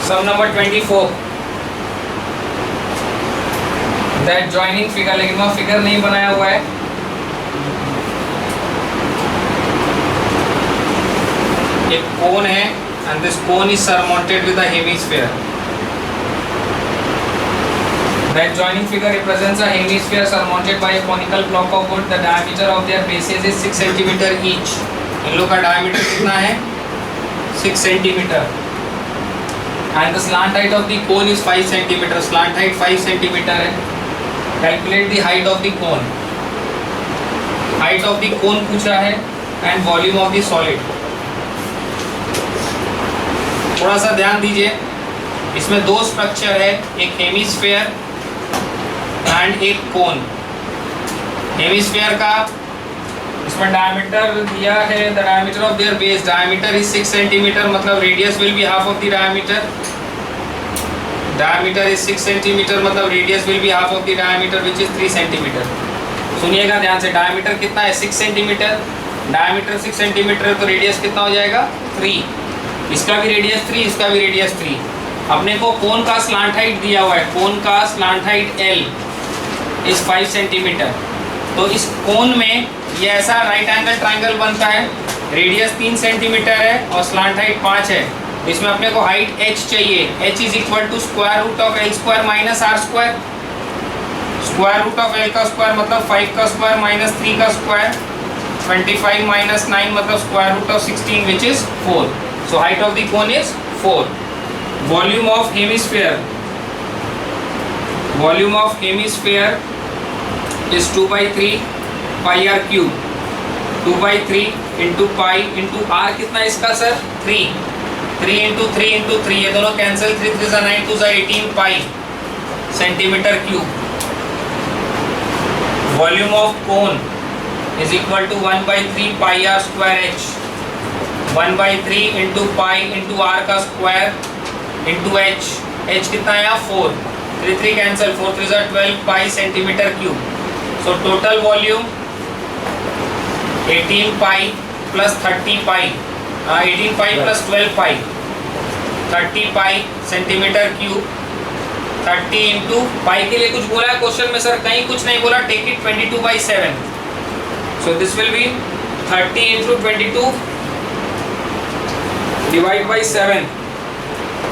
Some number 24 that joining figure, लेकिन वह figure नहीं बनाया हुआ है। एक कोन है and this cone is surmounted with a hemisphere. That joining figure represents a hemisphere surmounted by a conical block of wood. The diameter of their bases is 6 centimeter each. इन लोग का diameter कितना है? 6 centimeter. And the slant height of the cone is 5 centimeter. Slant height 5 centimeter है. Calculate the height of the cone. Height of the cone पूछा है and volume of the solid. थोड़ा सा ध्यान दीजिए, इसमें दो स्ट्रक्चर है, एक हेमिस्फेयर एंड एक कोन। हेमिस्फेयर का इसमें डायमीटर दिया है, the diameter of their base, diameter is 6 centimetre, मतलब radius will be half of the diameter. Diameter is 6 centimetre, मतलब radius will be half of the diameter which is 3 centimetre. सुनिएगा ध्यान से, डायमीटर कितना है? 6 सेंटीमीटर। डायमीटर 6 सेंटीमीटर तो radius कितना हो जाएगा? 3। इसका भी रेडियस 3, इसका भी रेडियस 3। अपने को कोन का स्लांट हाइट दिया हुआ है, कोन का स्लांट हाइट L इस 5 सेंटीमीटर। तो इस कोन में ये ऐसा राइट एंगल ट्राइंगल बनता है, रेडियस 3 सेंटीमीटर है और स्लांट हाइट 5 है। इसमें अपने को हाइट h चाहिए। h is equal to square root of L square minus R square. Square root of L का स्क्वायर मतलब 5 का स्क्वायर माइनस 3 का स्क्वायर, 25 माइनस 9 मतलब square root of 16 which is 4। So height of the cone is 4. Volume of hemisphere. Volume of hemisphere is 2 by 3 pi r cube. 2 by 3 into pi into r कितना इसका sir? 3. 3 into 3 into 3, ये दोनों cancel, 3 3 9 2 18 pi centimetre cube. Volume of cone is equal to 1 by 3 pi r square h. 1 by 3 into pi into R का square into H. H कितना आया? 4। 3 3 cancel, 4 3 12 pi centimetre cube. So total volume 18 pi plus 30 pi, 18 pi plus 12 pi, 30 pi centimetre cube. 30 into pi के लिए कुछ बोला है question में sir? कहीं कुछ नहीं बोला, take it 22/7। So this will be 30 into 22 divide by 7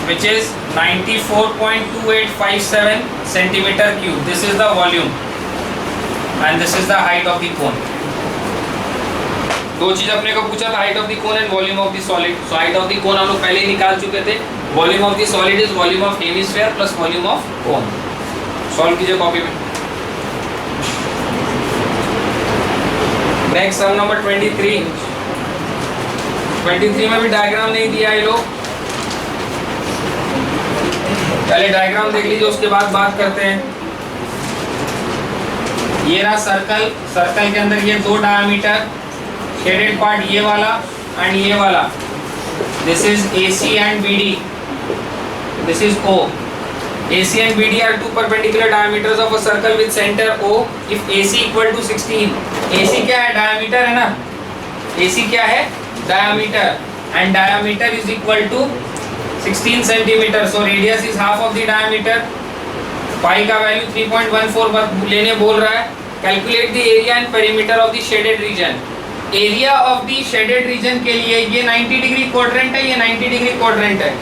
which is 94.2857 centimeter cube. This is the volume and this is the height of the cone. दो चीज अपने को पूछा था, height of the cone and volume of the solid. So height of the cone हम लोग पहले ही निकाल चुके थे। Volume of the solid is volume of hemisphere plus volume of cone. Solve कीजिए कॉपी में। Next sum number 23. 23 में भी डायग्राम नहीं दिया है लोग, पहले डायग्राम देख लीजिए उसके बाद बात करते हैं। ये रहा सर्कल, सर्कल के अंदर ये दो डायमीटर, शेडेड पार्ट ये वाला एंड ये वाला। This is AC and BD, this is O। AC and BD are two perpendicular diameters of a circle with center O if AC equal to 16। AC क्या है? डायमीटर है ना। AC क्या है? diameter, and diameter is equal to 16 centimeter. So radius is half of the diameter. Pi का value 3.14 लेने बोल रहा है। Calculate the area and perimeter of the shaded region. Area of the shaded region के लिए ये 90 डिग्री क्वाड्रेंट है, ये 90 डिग्री क्वाड्रेंट है,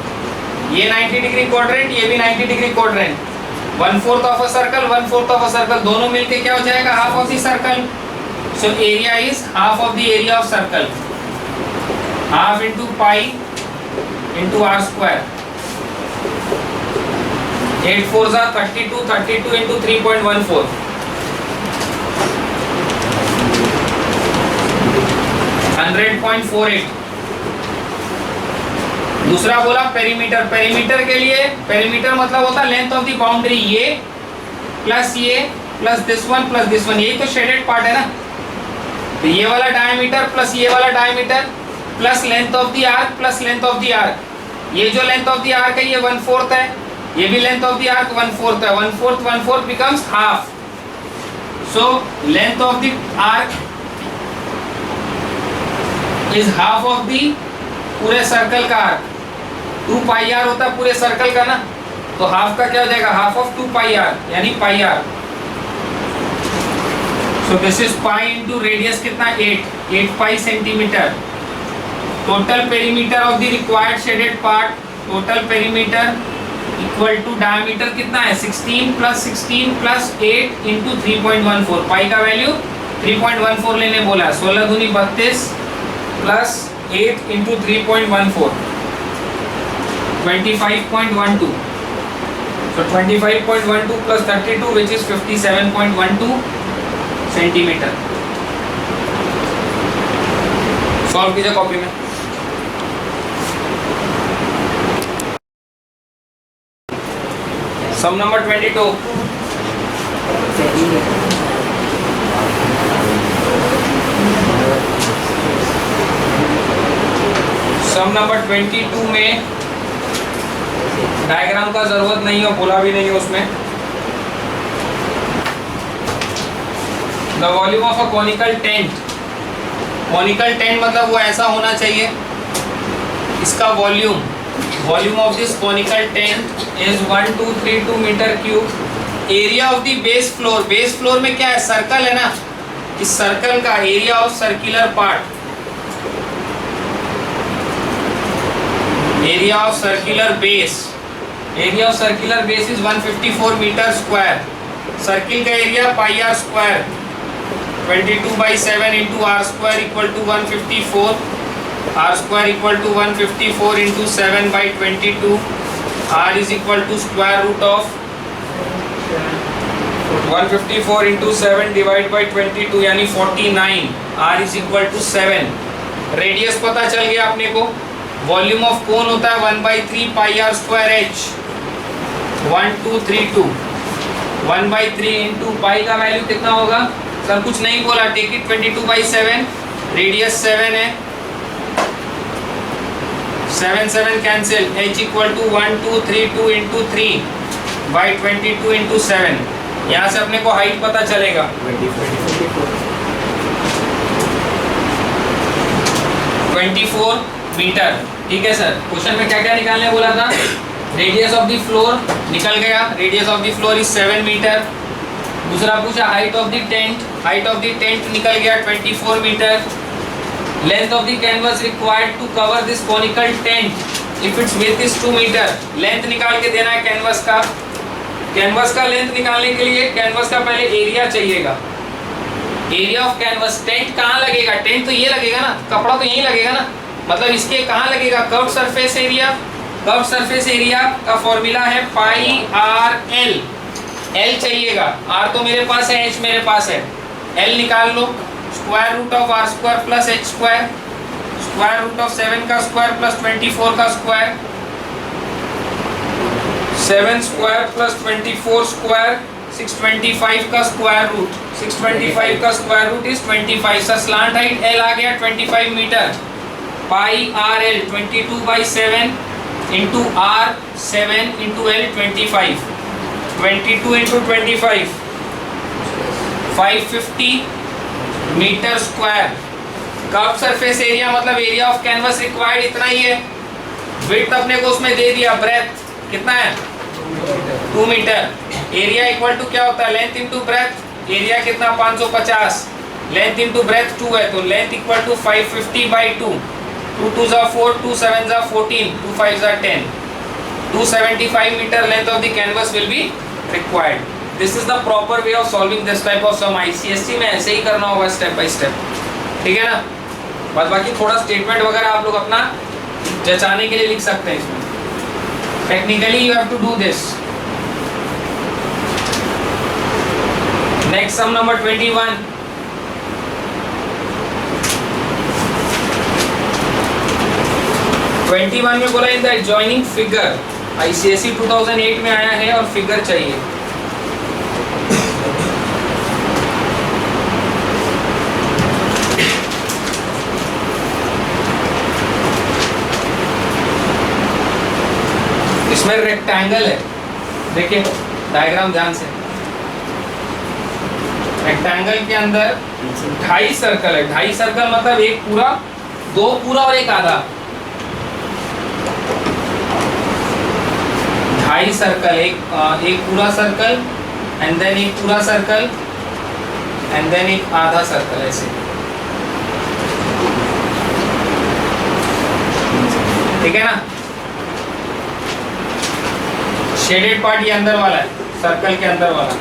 ये 90 डिग्री क्वाड्रेंट, ये भी 90 degree quadrant. 1/4 of a circle, 1/4 of a circle, दोनों मिलके क्या हो जाएगा? Half of the circle. So area is half of the area of circle. Half into pi into R square. 8 4 जा 32, 32 इंटू 3.14, 100.48। दूसरा बोला पेरीमीटर। पेरीमीटर के लिए, पेरीमीटर मतलब होता है लेंथ ऑफ द बाउंड्री, ये plus this one plus this one, यही तो शेडेड पार्ट है ना। तो ये वाला डायमीटर प्लस ये वाला diameter plus length of the arc plus length of the arc. ये जो लेंथ ऑफ द आर्क है ये 1/4 है, ये भी लेंथ ऑफ द आर्क 1/4 है। 1/4 becomes half. So length of the arc is half of the पूरे सर्कल का आर्क। 2 पाई आर होता है पूरे सर्कल का ना, तो हाफ का क्या हो जाएगा, हाफ ऑफ 2 पाई आर यानी pi R. So this is pi into radius कितना 8 pi centimetre. Total perimeter of the required shaded part, total perimeter equal to diameter कितना है 16 प्लस 8 इंटू 3.14। पाई का वैल्यू 3.14 लेने बोला है, 16 दूनी 32 plus 8 into 3.14 25.12। So 25.12 plus 32 which is 57.12 centimetre. Solve कीजिए copy में। Sum number 22। सम नंबर 22 में डायग्राम का जरूरत नहीं हो, बोला भी नहीं है उसमें। The volume of a conical tent, conical tent मतलब वो ऐसा होना चाहिए, इसका volume of this conical tent is 1232 metre cube. Area of the base floor में क्या है, सर्कल है ना, इस सर्कल का area of circular part, area of circular base is 154 metre square. Circle का area pi R square 22/7 into R square equal to 154, R square equal to 154 into 7/22। R is equal to square root of 154 into 7 divide by 22 यानी 49। R is equal to 7। Radius पता चल गया अपने को। Volume of cone होता है 1/3 pi R square H 1232 1/3 into pi का value कितना होगा, सर कुछ नहीं बोला, टेक इट 22/7, रेडियस 7 है, 7 cancel, h equal to 1232 into 3/22 into 7। यहाँ से अपने को हाइट पता चलेगा 24 मीटर। ठीक है सर, क्वेश्चन में क्या क्या निकालने बोला था, रेडियस ऑफ द फ्लोर निकल गया, radius of the floor is 7 metre. दूसरा पूछा हाइट ऑफ द टेंट निकल गया 24 metre. Length of the canvas required to cover this conical tent if its width is 2 metre. लेंथ निकाल के देना है कैनवस का। कैनवस का लेंथ निकालने के लिए कैनवस का पहले एरिया चाहिएगा, एरिया ऑफ कैनवस। टेंट कहाँ लगेगा, टेंट तो ये लगेगा ना, कपड़ा तो यहीं लगेगा ना, मतलब इसके कहाँ लगेगा, curve surface area. Curve surface area का फॉर्मूला है पाई आर एल। एल चाहिएगा, आर तो मेरे पास है, एच मेरे पास है, एल निकाल लो। Square root of R square plus H square, square root of 7 का स्क्वायर प्लस 24 का स्क्वायर, 7 स्क्वायर प्लस 24 स्क्वायर 625 का स्क्वायर रूट, 625 का square root is 25। Sir slant height L आ गया 25 metre. Pi R L 22/7 into R 7 into L 25, 22 into 25 550 metre square. Curve surface area मतलब area of canvas required इतना ही है। Width अपने को उसमें दे दिया, ब्रेथ कितना है 2 मीटर। एरिया इक्वल टू क्या होता है, लेंथ इंटू ब्रेथ। एरिया कितना 550, लेंथ इंटू ब्रेथ 2 है, तो लेंथ इक्वल टू 550/2। 2 2 जा 4, 2 7 जा 14, 2 5 जा 10। 275 metre length of the canvas will be required. This is the proper way of solving this type of sum. ICSE में ऐसे ही करना होगा स्टेप बाय स्टेप, ठीक है ना। बाद बाकी थोड़ा स्टेटमेंट वगैरह आप लोग अपना जचाने के लिए लिख सकते हैं इसमें। Technically you have to do this. Next sum number 21। में बोला in the adjoining figure. ICSE 2008 में आया है और फिगर चाहिए। इसमें रेक्टेंगल है, देखिए डायग्राम ध्यान से। रेक्टेंगल के अंदर 2.5 सर्कल है। 2.5 सर्कल मतलब एक पूरा, 2 पूरा और एक आधा। ढाई सर्कल, एक पूरा सर्कल एंड देन एक पूरा सर्कल एंड देन एक आधा सर्कल, ऐसे। ठीक है ना। शेडेड पार्ट ये अंदर वाला है, सर्कल के अंदर वाला।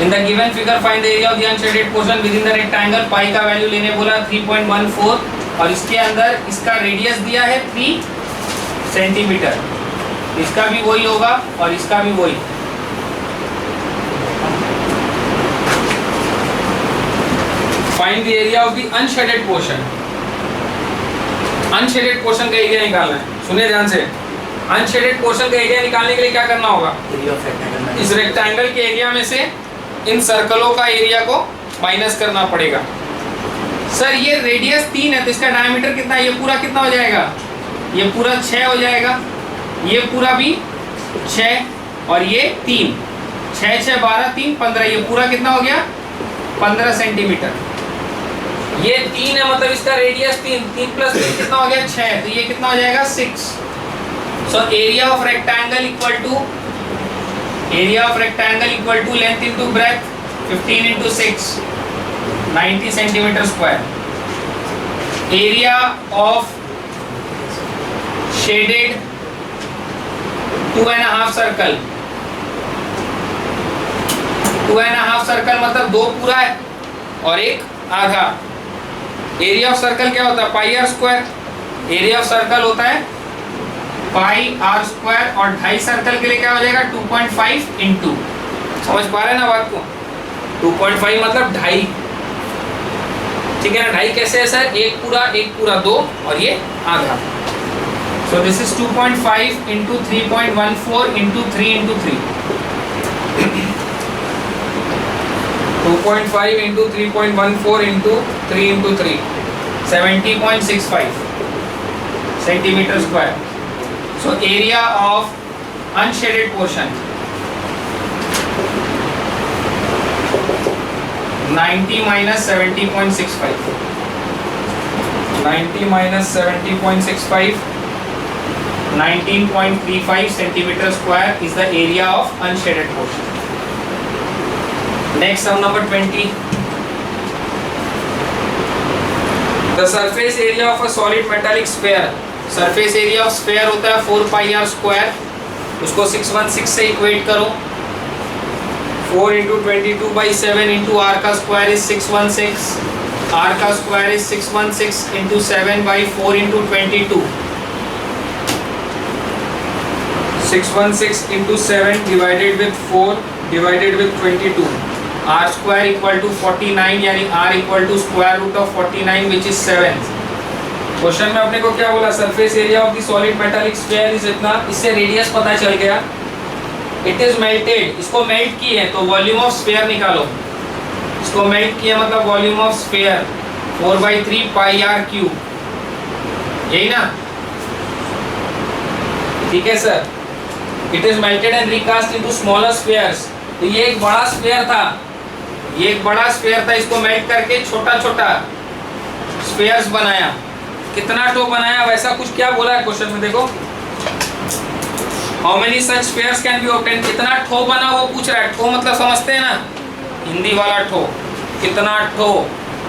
In the given figure find the area of the unshaded portion within the rectangle. Pi का वैल्यू लेने बोला 3.14 और इसके अंदर इसका रेडियस दिया है 3 सेंटीमीटर। इसका भी वही होगा और इसका भी वही। Find the area of the unshaded portion. Unshaded portion का एरिया निकालना है, सुनिए ध्यान से। अनशेडेड पोर्शन का एरिया निकालने के लिए क्या करना होगा, इस रेक्टेंगल के एरिया में से इन सर्कलों का एरिया को माइनस करना पड़ेगा। सर ये रेडियस 3 है तो इसका डायमीटर कितना है, ये पूरा कितना हो जाएगा, ये पूरा 6 हो जाएगा, ये पूरा भी 6 और ये 3, 6 6 12 3 15, ये पूरा कितना हो गया 15 सेंटीमीटर। ये 3 है मतलब इसका रेडियस 3 प्लस 3 कितना हो गया 6, तो ये कितना हो जाएगा 6। So area of rectangle equal to length into breadth 15 into 6 90 centimetre square. Area of shaded 2.5 circle, 2.5 circle मतलब 2 पूरा है और एक आधा। एरिया ऑफ सर्कल क्या होता है, pi R square. Area of circle होता है पाई आर स्क्वायर और 2.5 सर्कल के लिए क्या हो जाएगा 2.5 इंटू, समझ पा रहे हैं ना बात को। 2.5 मतलब 2.5, ठीक है ना। 2.5 कैसे है सर, एक पूरा 2 और ये आधा। सो this is 2.5 into 3.14 into 3 into 3, 2.5 into 3.14 into 3 into 3, 70.65 centimetre square. So area of unshaded portion 90 minus 70.65, 90 minus 70.65, 19.35 centimeter square is the area of unshaded portion. Next sum number 20. The surface area of a solid metallic sphere. Surface area of sphere होता है 4 पाई R square, उसको 616 से equate करो। 4 into 22/7 into R का square is 616, R का square is 616 into 7/4 into 22, 616 into 7 divided with 4 divided with 22, R square equal to 49 यानी R equal to square root of 49 which is 7। Question में अपने को क्या बोला, surface area of the solid metallic sphere is इतना, इससे radius पता चल गया। इट इज मेल्टेड, इसको मेल्ट की है तो वॉल्यूम ऑफ स्फीयर निकालो। इसको मेल्ट किया मतलब volume of sphere 4/3 pi R cube, यही ना, ठीक है sir. It is melted and recast into smaller spheres. तो ये एक बड़ा स्फीयर था, ये एक बड़ा स्फीयर था, इसको मेल्ट करके छोटा छोटा स्फीयर्स बनाया। कितना ठो बनाया वैसा कुछ क्या बोला है क्वेश्चन में, देखो how many such spheres can be obtain, कितना ठो बना वो पूछ रहा है। ठो मतलब समझते हैं ना, हिंदी वाला ठो, कितना ठो।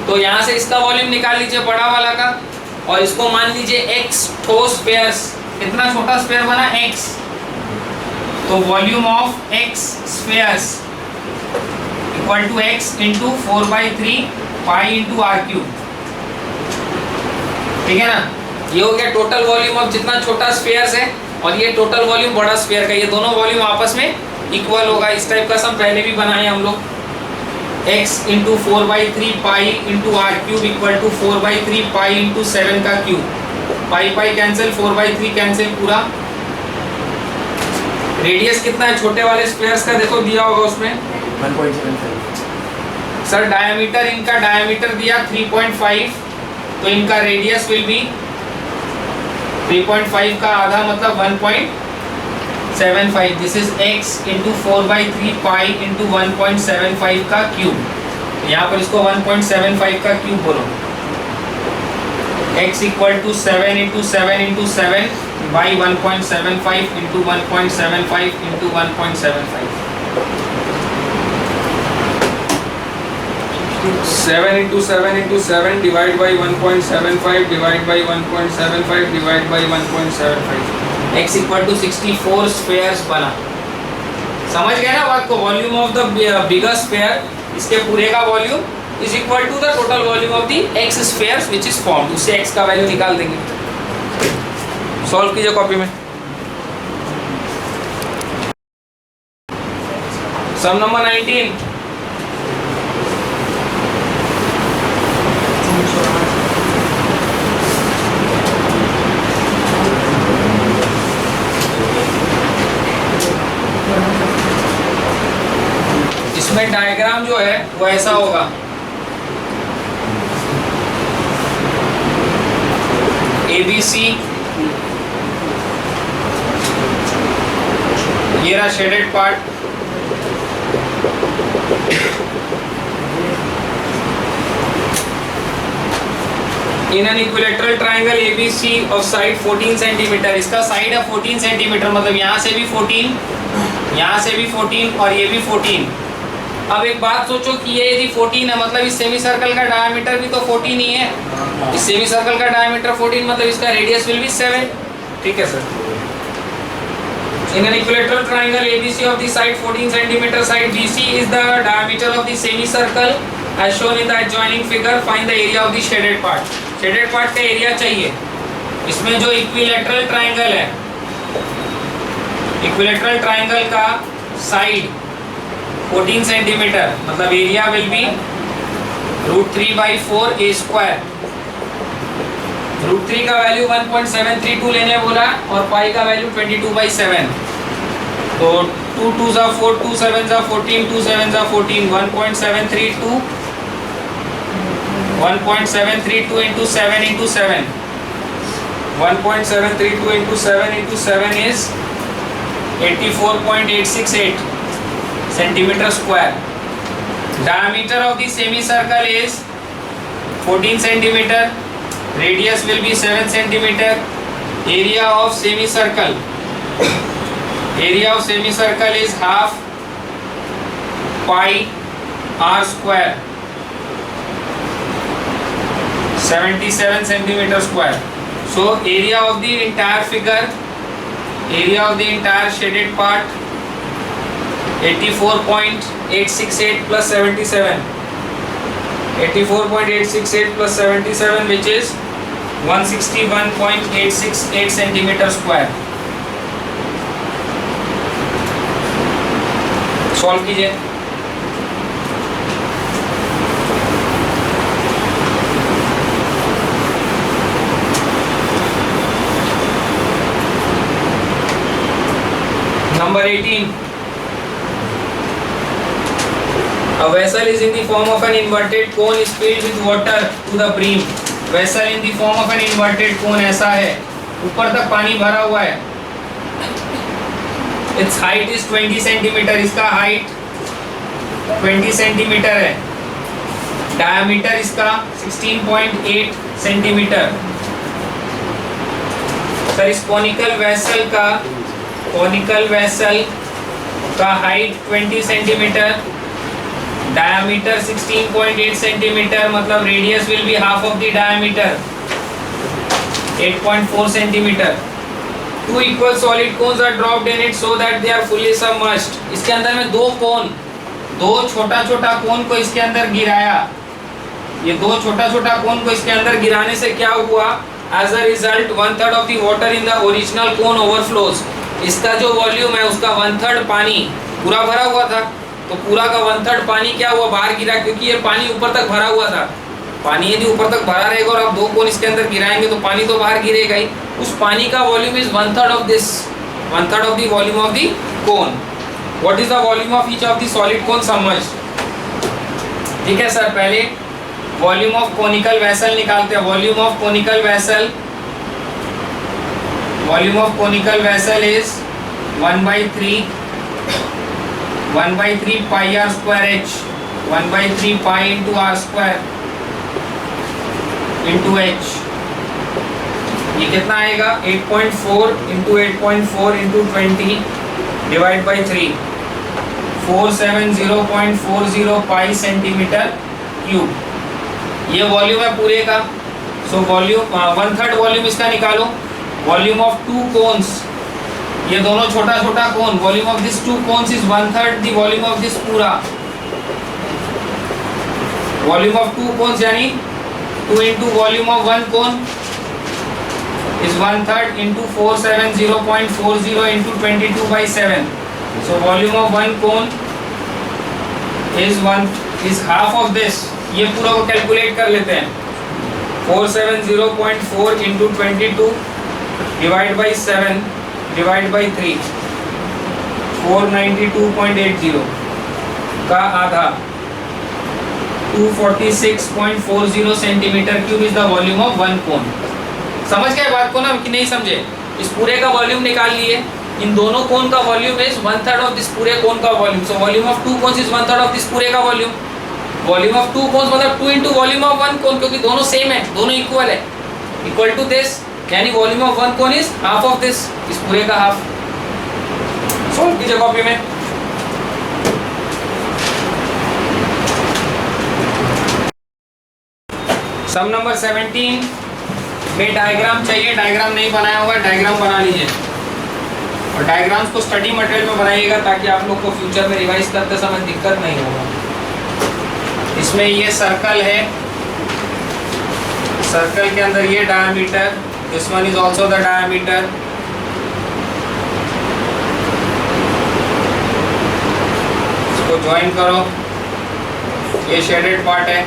तो यहाँ से इसका वॉल्यूम निकाल लीजिए बड़ा वाला का और इसको मान लीजिए x ठो स्फीयर्स। कितना छोटा स्फीयर बना x, तो volume of x spheres equal to x into 4/3 pi into R cube, ठीक है ना। ये हो गया टोटल वॉल्यूम ऑफ जितना छोटा स्फीयर्स है और ये टोटल वॉल्यूम बड़ा स्फीयर का, ये दोनों वॉल्यूम आपस में इक्वल होगा। इस टाइप का सम पहले भी बनाए हम लोग, x into 4/3 pi into R cube equal to 4/3 pi into 7 का cube, pi pi cancel, 4/3 cancel पूरा। रेडियस कितना है छोटे वाले स्फीयर्स का, देखो दिया होगा उसमें 1.75। सर डायमीटर, इनका डायमीटर दिया 3.5, तो इनका रेडियस विल बी 3.5 का आधा मतलब 1.75। This is x into 4/3 pi into 1.75 का क्यूब। यहाँ पर इसको 1.75 का क्यूब बोलो। x equal to 7 into 7 into 7 by 1.75 into 1.75 into 1.75. 7 into 7 into 7 divide by 1.75 divide by 1.75 divide by 1.75. x equal to 64 spheres बना. समझ गए ना बात को? Volume of the bigger sphere, इसके पूरे का volume is equal to the total volume of the x spheres which is formed. उससे x का वैल्यू निकाल देंगे. सॉल्व कीजिए कॉपी में. Sum number 19. इसमें डायग्राम जो है वो ऐसा होगा. ABC, ये रहा shaded part. In an equilateral triangle ABC of side 14 centimetre. इसका साइड है 14 सेंटीमीटर, मतलब यहाँ से भी 14, यहाँ से भी 14 और ये भी 14. अब एक बात सोचो कि ये यदि 14 है मतलब इस सेमी सर्कल का डायमीटर भी तो 14 ही है. इस सेमी सर्कल का डायमीटर 14 मतलब इसका रेडियस विल बी 7. ठीक है sir. In an equilateral triangle ABC of the side 14 cm, side BC is the diameter of the semicircle as shown in the adjoining figure. Find the area of the shaded part. Shaded part का area चाहिए. इसमें जो equilateral triangle है, equilateral triangle का side 14 centimetre मतलब area will be √3/4 a square. √3 का value 1.732 लेने बोला और पाई का वैल्यू 22/7. तो 2 2s are 4, 2 7s are 14, 2 7s are 14. 1.732 into 7 into 7. 1.732 into 7 into 7 is 84.868 centimeter square. Diameter of the semicircle is 14 centimeter. Radius will be 7 centimeter. Area of semicircle. Area of semicircle is half pi r square. 77 centimeter square. So area of the entire figure, area of the entire shaded part 84.868 plus 77. 84.868 plus 77 which is 161.868 centimeter square. Solve कीजिए. Number 18. A vessel is in the form of an inverted cone is filled with water to the brim. Vessel in the form of an inverted cone ऐसा है, ऊपर तक पानी भरा हुआ है. Its height is 20 centimetre. इसका हाइट 20 सेंटीमीटर है. डायमीटर इसका 16.8 सेंटीमीटर. सर इस कॉनिकल वेसल का हाइट 20 सेंटीमीटर, डायमीटर 16.8 सेंटीमीटर मतलब radius will be half of the diameter 8.4 centimetre. Two equal solid cones are dropped in it so that they are fully submerged. इसके अंदर में दो छोटा छोटा कोन को इसके अंदर गिराया. ये दो छोटा छोटा कोन को इसके अंदर गिराने से क्या हुआ? As a result, 1/3 of the water in the original cone overflows. इसका जो वॉल्यूम है उसका 1/3 पानी पूरा भरा हुआ था, तो पूरा का 1/3 पानी क्या हुआ? बाहर गिरा, क्योंकि ये पानी ऊपर तक भरा हुआ था. पानी यदि ऊपर तक भरा रहेगा और आप दो कोन इसके अंदर गिराएंगे तो पानी तो बाहर गिरेगा ही. उस पानी का volume is 1/3 of this, 1/3 of the volume of the cone. What is the volume of each of the solid cone submerged? ठीक है सर, पहले वॉल्यूम ऑफ कोनिकल वेसल निकालते हैं. Volume of conical vessel is 1/3 pi r square h, 1/3 pi into r square into h. ये कितना आएगा 8.4 into 8.4 into 20 divide by 3 470.40 pi centimetre cube. ये volume है पूरे का। सो वॉल्यूम 1/3 वॉल्यूम इसका निकालो। वॉल्यूम ऑफ 2 कोन्स, ये दोनों छोटा छोटा cone, volume of this 2 cones is 1/3 the volume of this पूरा। वॉल्यूम ऑफ 2 कोन्स यानी 2 into volume of 1 cone is 1/3 into 470.40 into 22/7. So volume of one cone is half of this. ये पूरा को calculate कर लेते हैं। 470.4 into 22 divide by 7 divide by 3 492.80 का आधा 246.40 centimetre cube is the volume of one cone. समझ गए बात को ना कि नहीं समझे? इस पूरे का वॉल्यूम निकाल लिए। इन दोनों कोन का वॉल्यूम इज 1/3 ऑफ दिस पूरे कोन का volume. So volume of 2 cones is 1/3 of this पूरे का वॉल्यूम। वॉल्यूम ऑफ 2 कोन्स मतलब 2 इंटू वॉल्यूम ऑफ 1 कोन, क्योंकि दोनों सेम है, दोनों इक्वल है, इक्वल टू दिस, यानी volume of 1 cone is half of this, इस पूरे का हाफ। सॉल्व कीजिए कॉपी में। सम नंबर 17 में डायग्राम चाहिए। डायग्राम नहीं बनाया होगा, डायग्राम बना लीजिए और डायग्राम्स को स्टडी मटेरियल में बनाइएगा ताकि आप लोग को फ्यूचर में रिवाइज करते समय दिक्कत नहीं होगा। इसमें ये सर्कल है, सर्कल के अंदर ये diameter, this one is also the diameter. इसको ज्वाइन करो, ये शेडेड पार्ट है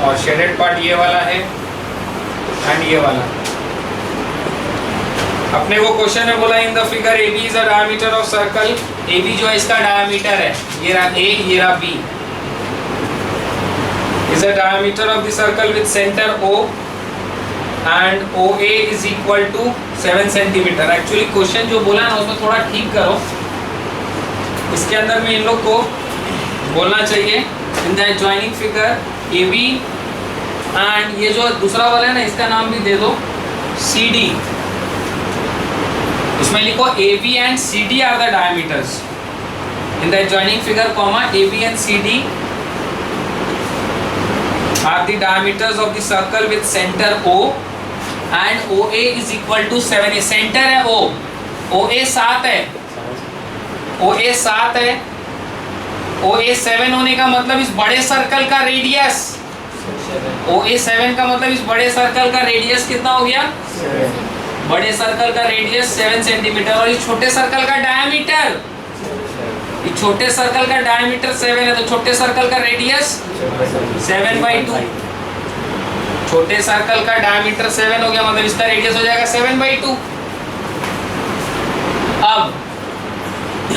और शेडेड पार्ट ये वाला है एंड ये वाला। अपने को क्वेश्चन में बोला in the figure AB is the diameter of circle. AB जो है इसका डायमीटर है, ये रहा A, ये रहा B। Is the diameter of the circle with centre O and OA is equal to 7 centimetre. Actually question जो बोला ना उसमें थोड़ा ठीक करो। इसके अंदर में इन लोग को बोलना चाहिए इन the joining figure AB and ये जो दूसरा वाला है ना इसका नाम भी दे दो CD। इसमें लिखो AB and CD are the diameters in the joining figure comma AB and CD are the diameters of the circle with centre O and OA is equal to 7। Centre है O, OA 7 है, OA 7 है। OA 7 होने का मतलब इस बड़े circle का radius, OA 7 का मतलब इस बड़े सर्कल का रेडियस कितना हो गया? 7। बड़े सर्कल का रेडियस 7 सेंटीमीटर और इस छोटे सर्कल का डायमीटर, इस छोटे सर्कल का डायमीटर 7 है, तो छोटे सर्कल का रेडियस 7/2। छोटे सर्कल का डायमीटर 7 हो गया, मतलब इसका रेडियस हो जाएगा 7/2। अब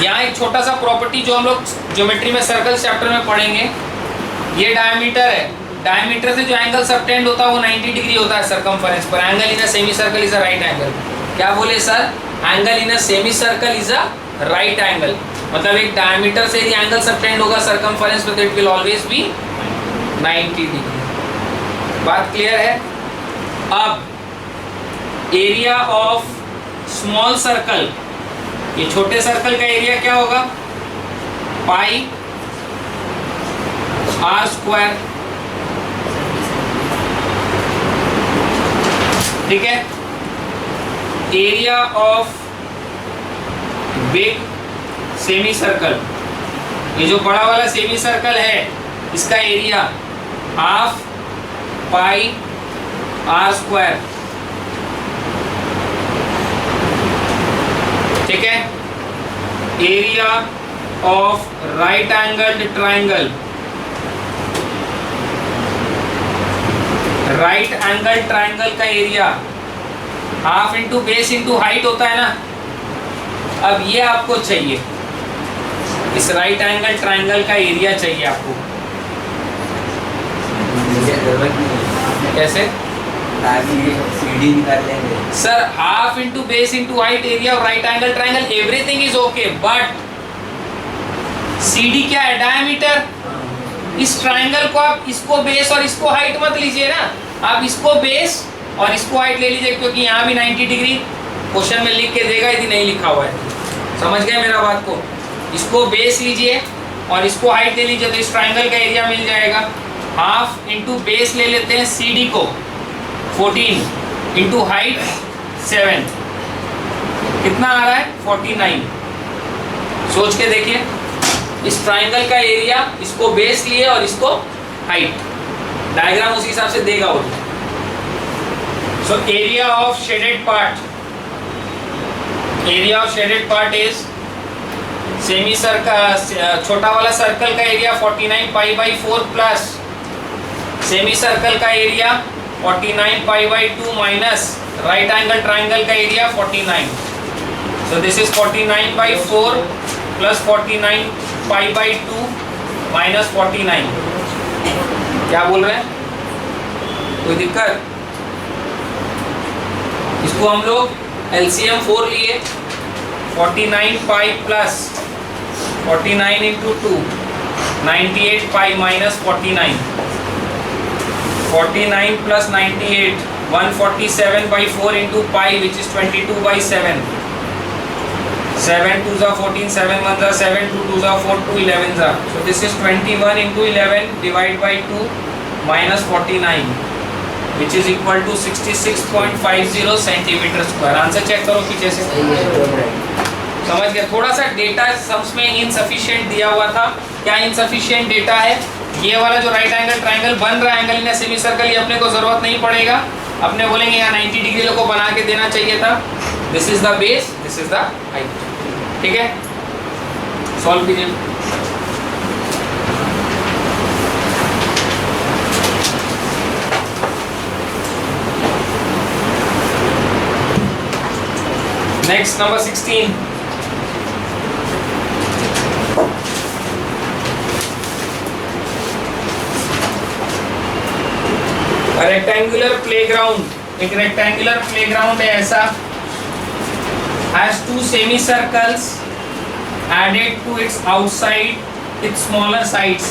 यहाँ एक छोटा सा प्रॉपर्टी जो हम लोग ज्योमेट्री में सर्कल चैप्टर में पढ़ेंगे, ये डायमीटर है, डायमीटर से जो एंगल सबटेंड होता है वो 90 डिग्री होता है सरकमफरेंस पर। Angle in a semi circle is a right angle. क्या बोले sir? Angle in a semi circle is a right angle, मतलब एक डायमीटर से यदि एंगल सबटेंड होगा सरकमफरेंस पर, that will always be 90 degree. बात क्लियर है? अब एरिया ऑफ स्मॉल सर्कल, ये छोटे सर्कल का एरिया क्या होगा? पाई आर स्क्वायर, ठीक है। Area of big semi circle, ये जो बड़ा वाला सेमी सर्कल है इसका area half pi R square, ठीक है। Area of right angled triangle, right angle triangle का area half into base into height होता है ना। अब ये आपको चाहिए, इस राइट एंगल ट्राइंगल का एरिया चाहिए आपको। कैसे? CD निकाल लेंगे sir, half into base into height area of right angle triangle, everything is okay, but CD क्या है? डायमीटर। इस ट्राइंगल को आप इसको बेस और इसको हाइट मत लीजिए ना, अब इसको बेस और इसको हाइट ले लीजिए, क्योंकि यहाँ भी 90 डिग्री क्वेश्चन में लिख के देगा, यदि नहीं लिखा हुआ है। समझ गए मेरा बात को? इसको बेस लीजिए और इसको हाइट ले लीजिए, तो इस ट्राइंगल का एरिया मिल जाएगा। हाफ इंटू बेस ले लेते हैं CD को 14 इंटू हाइट 7, कितना आ रहा है 49। सोच के देखिए, इस ट्राइंगल का एरिया, इसको बेस लिए और इसको हाइट, डायग्राम उसी हिसाब से देगा वो। So area of shaded part, area of shaded part is semi circle, छोटा वाला सर्कल का area 49 pi by 4 plus semi circle का area 49 pi by 2 minus right angle triangle का area 49। So this is 49 by 4 plus 49 pi by 2 minus 49। क्या बोल रहे हैं? कोई दिक्कत? इसको हम लोग LCM 4 लिए, 49 pi plus 49 into 2 98 pi minus 49, 49 plus 98 147 by 4 into pi which is 22 by 7, 7 2 जा 14, 7 1 जा 7, 2 2 जा 4, 2 11 जा। So this is 21 into 11 divided by 2 minus 49 which is equal to 66.50 centimetre square. Answer check करो पीछे से। समझ गए? थोड़ा सा डेटा सम्स में इनसफिशिएंट दिया हुआ था। क्या इनसफिशिएंट डेटा है? ये वाला जो राइट एंगल ट्राइंगल बन रहा है एंगल इन सेमी सर्कल, ये अपने को जरूरत नहीं पड़ेगा। अपने बोलेंगे यहाँ 90 डिग्री को बना के देना चाहिए था। This is the base, this is the height. ठीक है, सॉल्व कीजिए। Next number 16। रेक्टेंगुलर प्लेग्राउंड, एक रेक्टेंगुलर प्लेग्राउंड है ऐसा, has two semicircles added to its outside its smaller sides।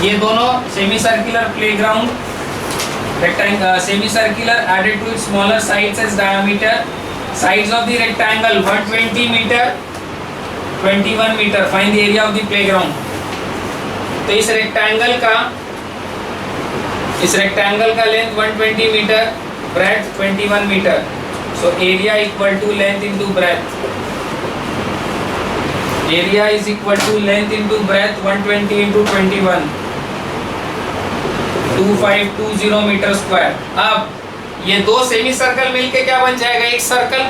ये दोनों semicircular playground, rectangle semicircular added to its smaller sides as diameter, sides of the rectangle 120 meter 21 meter, find the area of the playground। तो इस rectangle का length 120 metre, breadth 21 metre. So area equal to length into breadth. Area is equal to length into breadth 120 into 21, 2520 metre square. अब ये दो semi circle मिलके क्या बन जाएगा? एक सर्कल।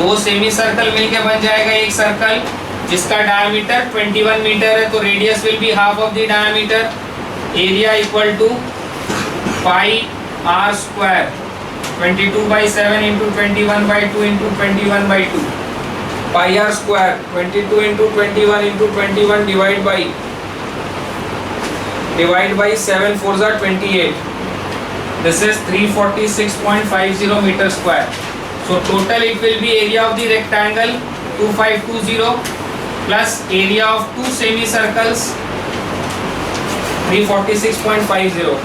दो सेमी सर्कल मिलके बन जाएगा एक सर्कल जिसका डायमीटर 21 मीटर है, तो radius will be half of the diameter. Area equal to pi r square 22 by 7 into 21 by 2 into 21 by 2, pi r square 22 into 21 into 21 divide by 7 4 are 28. This is 346.50 meter square. So total it will be area of the rectangle 2520 plus area of two semicircles 346.50,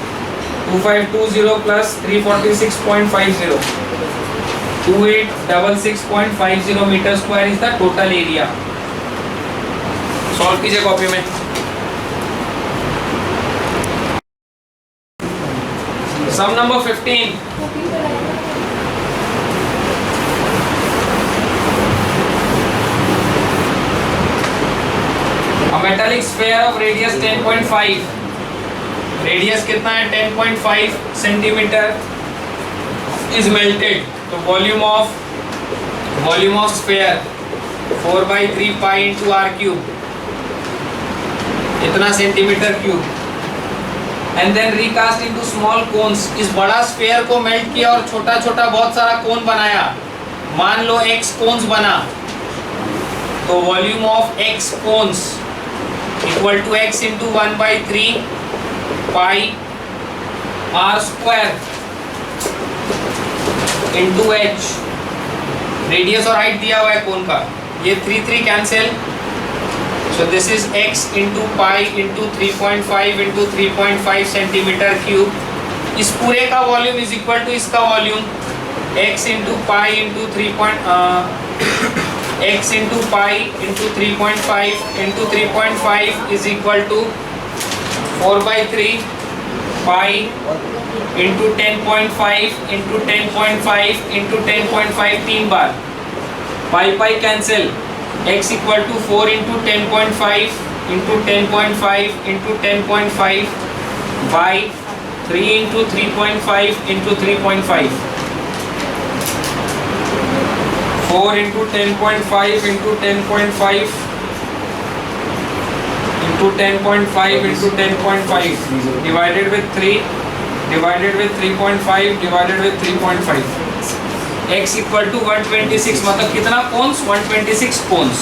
2520 plus 346.50, 2866.50 metre square is the total area. Solve कीजिए copy में। Sum number 15। A metallic sphere of radius 10.5, radius कितना है 10.5 centimetre, is melted. तो volume of sphere 4/3 pi into r cube, इतना centimetre cube. And then recast into small cones. इस बड़ा sphere को melt किया और छोटा छोटा बहुत सारा कोन बनाया। मान लो x कोन्स बना, तो volume of x cones equal to x into 1/3 pi r square into h। Radius और हाइट दिया हुआ है कोन का, ये 3 3 cancel, So this is x into pi into 3.5 into 3.5 centimeter cube. इस पूरे का वॉल्यूम इज इक्वल टू इसका volume x into pi into 3.5 into 3.5 is equal to 4/3 pi into 10.5 into 10.5 into 10.5 तीन बार pi cancel x equal to 4 into 10.5 into 10.5 into 10.5 by 3 into 3.5 into 3.5 4 into 10.5 into 10.5 into 10.5 into 10.5 divided with 3 divided with 3.5 divided with 3.5 x equal to 126 मतलब कितना cons 126 cons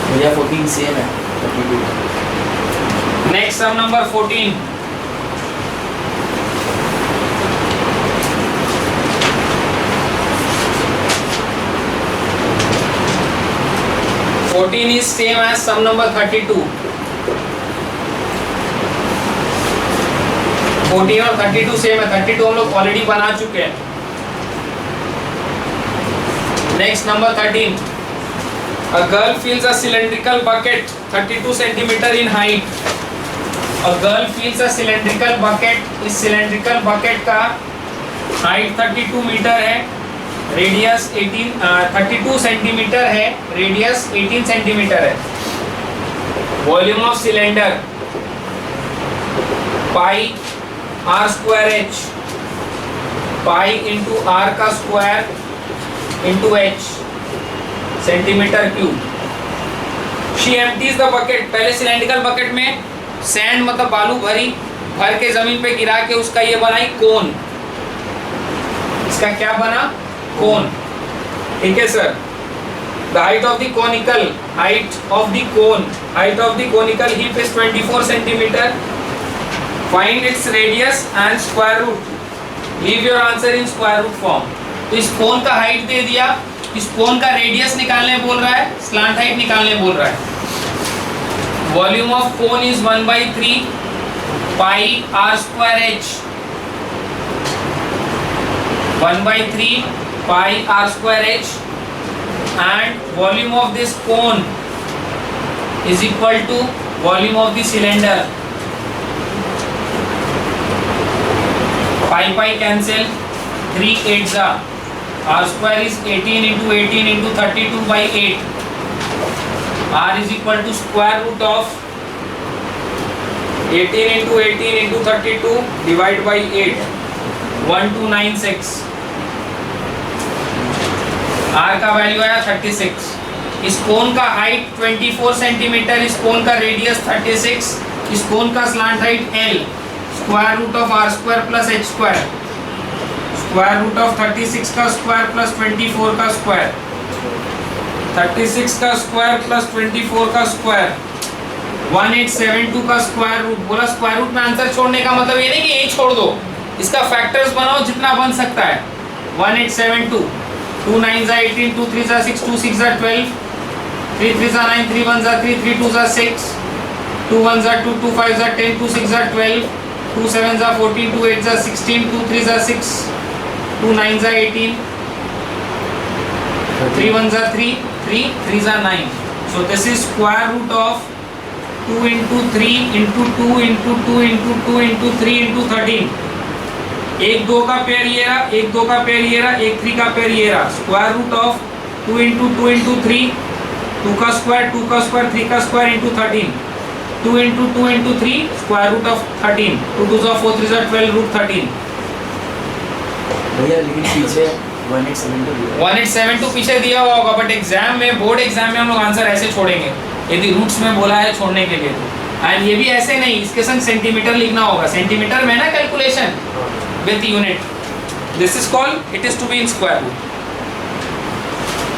भैया 14 same है 32 next sum number 14 14 is same as sum number 32 14 और 32 same है 32 हम लोग already बना चुके हैं next number 13 A girl fills a cylindrical bucket 32 centimeter in height. A girl fills a cylindrical bucket. इस cylindrical bucket का height 32 मीटर है, radius 32 सेंटीमीटर है, radius 18 सेंटीमीटर है. Volume of cylinder pi r square h. Pi into r का square into h. Centimetre cube. She empties the bucket. पहले cylindrical bucket में sand मतलब बालू भर के जमीन पे गिरा के उसका ये बनाई कोन. इसका क्या बना? कोन. ठीक है sir. The height of the conical heap is 24 centimetre. Find its radius and square root. Leave your answer in square root form. तो इस कोन का हाइट दे दिया, इस कोन का रेडियस निकालने बोल रहा है, स्लांट हाइट निकालने बोल रहा है. Volume of cone is 1/3 pi r square h. 1/3 pi r square h and volume of this cone is equal to volume of the cylinder. Pi cancel. 3 8s are. R square is 18 into 18 into 32 by 8. R is equal to square root of 18 into 18 into 32 divide by 8. 1296. R का value आया 36. इस cone का height 24 centimetre, इस cone का radius 36, इस cone का slant height L. Square root of R square plus H square. Square root of 36 का square plus 24 का स्क्वायर. 36 का स्क्वायर प्लस 24 का स्क्वायर. 1872 का स्क्वायर रूट. बोला स्क्वायर रूट में आंसर छोड़ने का मतलब ये नहीं कि ये छोड़ दो, इसका फैक्टर्स बनाओ जितना बन सकता है. 1872. 2 9s are 18, 2 3s are 6, 2 6s are 12, 3 3s are 9, 3 1s are 3, 3 2s are 6, 2 1s are 2, 2 5s are 10, 2 6s are 12, 2 7s are 14, 2 8s are 16, 2 3s are 6, 2 9s are 18, 3 1s are 3, 3 3s are 9. So this is square root of 2 into 3 into 2 into 2 into 2 into 3 into 13. एक 2 का pair ये रहा, एक 2 का pair ये रहा, एक 3 का पेयर ये रहा. Square root of 2 into 2 into 3, 2 का स्क्वायर, 2 का स्क्वायर, 3 का square into 13. 2 into 2 into 3, square root of 13. 2 2s are 4, 3s are 12, root 13. भैया लेकिन पीछे 1872 पीछे दिया हुआ होगा, बट एग्जाम में, बोर्ड एग्जाम में हम लोग आंसर ऐसे छोड़ेंगे यदि रूट्स में बोला है छोड़ने के लिए. एंड ये भी ऐसे नहीं, इसके संग सेंटीमीटर लिखना होगा. सेंटीमीटर में ना calculation with unit. This is called, it is to be in square root.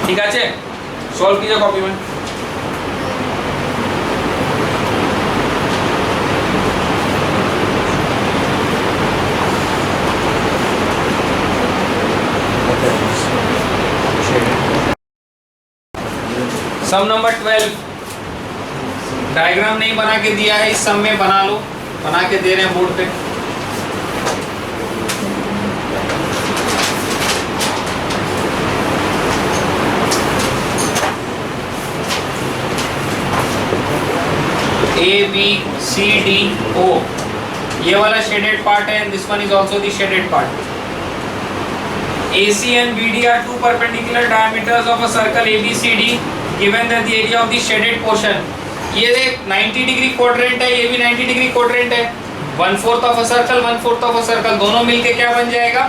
ठीक है, सॉल्व कीजिए कॉपी में. सम नंबर 12, डायग्राम नहीं बना के दिया है, इस सम में बना लो, बना के दे रहे हैं बोर्ड पे। A, B, C, D, O, ये वाला शेडेड पार्ट है, this one is also the shaded part. AC and BD are two perpendicular diameters of a circle ABCD given that the area of the shaded portion, ये देख 90 degree quadrant है, ये भी 90 degree quadrant है, 1/4 of a circle 1/4 of a circle, दोनों मिलके क्या बन जाएगा?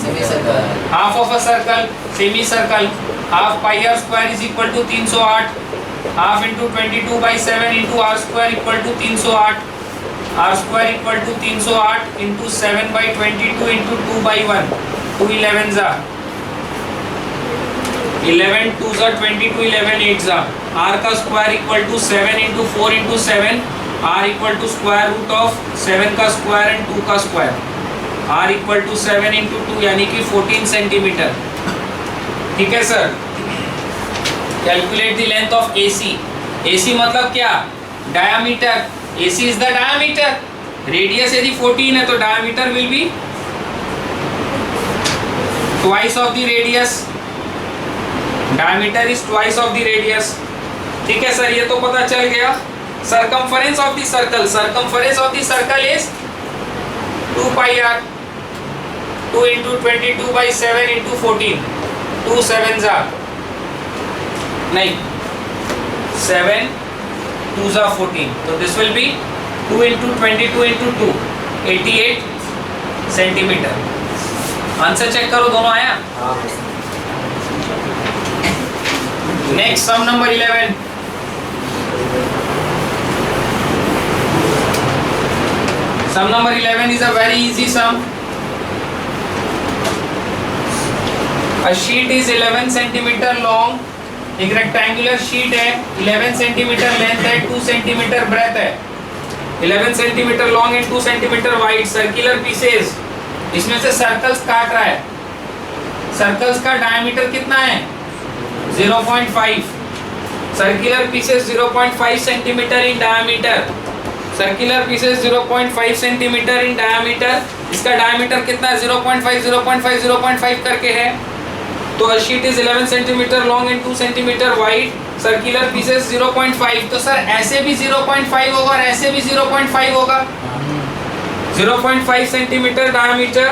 Semicircle. Half of a circle, semicircle. Half pi R square is equal to 308, half into 22/7 into R square equal to 308, R square equal to 308 into 7/22 into 2/1, 2 11 जा 11, 2 जा 22, 11 8 जा, r का square equal to 7 into 4 into 7, r equal to square root of 7 का square and 2 का square, r equal to 7 into 2 यानी कि 14 centimetre. ठीक है sir. Calculate the length of AC। AC मतलब क्या? Diameter. AC is the diameter. Radius यदि 14 है तो diameter will be twice of the radius. Diameter is twice of the radius. ठीक है सर, ये तो पता चल गया। Circumference of the circle, circumference of the circle is 2 pi R, 2 into 22/7 into 14, 2 7 जा नहीं 7 2 जा 14, तो this will be 2 into 22 into 2, 88 centimetre. Answer check करो, दोनों आया। Next sum number 11, sum number 11 is a very easy sum. A sheet is 11 centimeter long, एक rectangular sheet है, 11 centimetre length है, 2 सेंटीमीटर ब्रेथ है, 11 centimetre long and 2 centimetre wide, circular pieces, इसमें से circles काट रहा है। सर्कल्स का डायमीटर कितना है? 0.5, circular pieces 0.5 centimetre in diameter, circular pieces 0.5 centimetre in diameter, इसका डायमीटर कितना है? 0.5 0.5 0.5 करके है। तो a sheet is 11 centimetre long and 2 centimetre wide, circular pieces 0.5, तो सर ऐसे भी 0.5 होगा और ऐसे भी 0.5 होगा। 0.5 centimetre diameter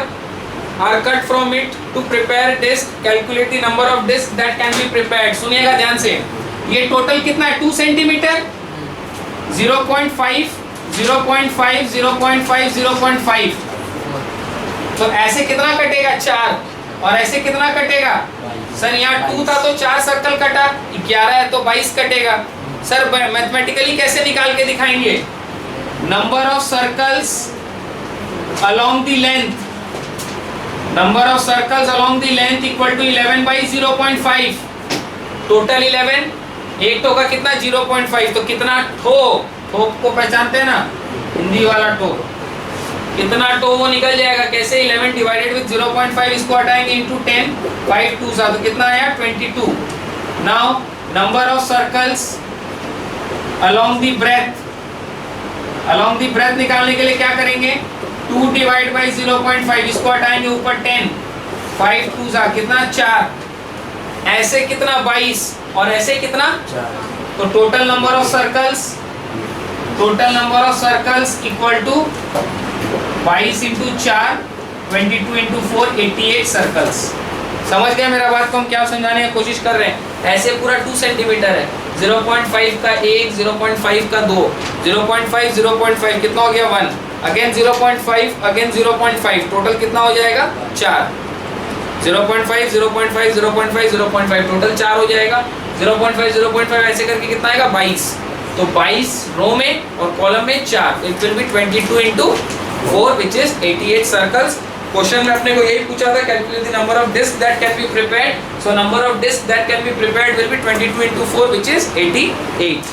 are cut from it to prepare disc, calculate the number of disc that can be prepared। सुनिएगा ध्यान से, ये टोटल कितना है? 2 सेंटीमीटर, 0.5 0.5 0.5 0.5, तो ऐसे कितना कटेगा? 4, और ऐसे कितना कटेगा? सर यहाँ 2 था तो 4 सर्कल कटा, 11 है तो 22 कटेगा। सर मैथमेटिकली कैसे निकाल के दिखाएंगे? Number of circles along the length, number of circles along the length equal to 11/0.5, total 11, एक टो का कितना? 0.5, तो कितना ठो, ठोक को पहचानते हैं ना, हिंदी वाला ठो, कितना टो वो निकल जाएगा। कैसे? 11 डिवाइडेड विद 0.5, इसको हटाएंगे इनटू 10, 5 2 सा, तो कितना आया? 22। Now number of circles along the breadth, along the breadth निकालने के लिए क्या करेंगे? 2 डिवाइड बाई 0.5, इसको हटाएंगे ऊपर 10, 5 2 सा कितना? 4, ऐसे कितना? 22, और ऐसे कितना? 4, तो total number of circles, total number of circles equal to 22 into 4, 22 into 4, 88 circles. समझ गए मेरा बात को हम क्या समझाने की कोशिश कर रहे हैं? ऐसे पूरा 2 सेंटीमीटर है, 0.5 का 1, 0.5 का 2, 0.5 0.5 कितना हो गया? 1, अगेन 0.5, अगेन 0.5, टोटल कितना हो जाएगा? 4, 0.5 0.5 0.5 0.5, टोटल 4 हो जाएगा। 0.5 0.5 ऐसे करके कितना आएगा? 22, तो 22 रो में और कॉलम में 4, it will be 22 into 4 which is 88 circles. Question में अपने को यही पूछा था, calculate the number of disc that can be prepared, so number of disc that can be prepared will be 22 into 4 which is 88।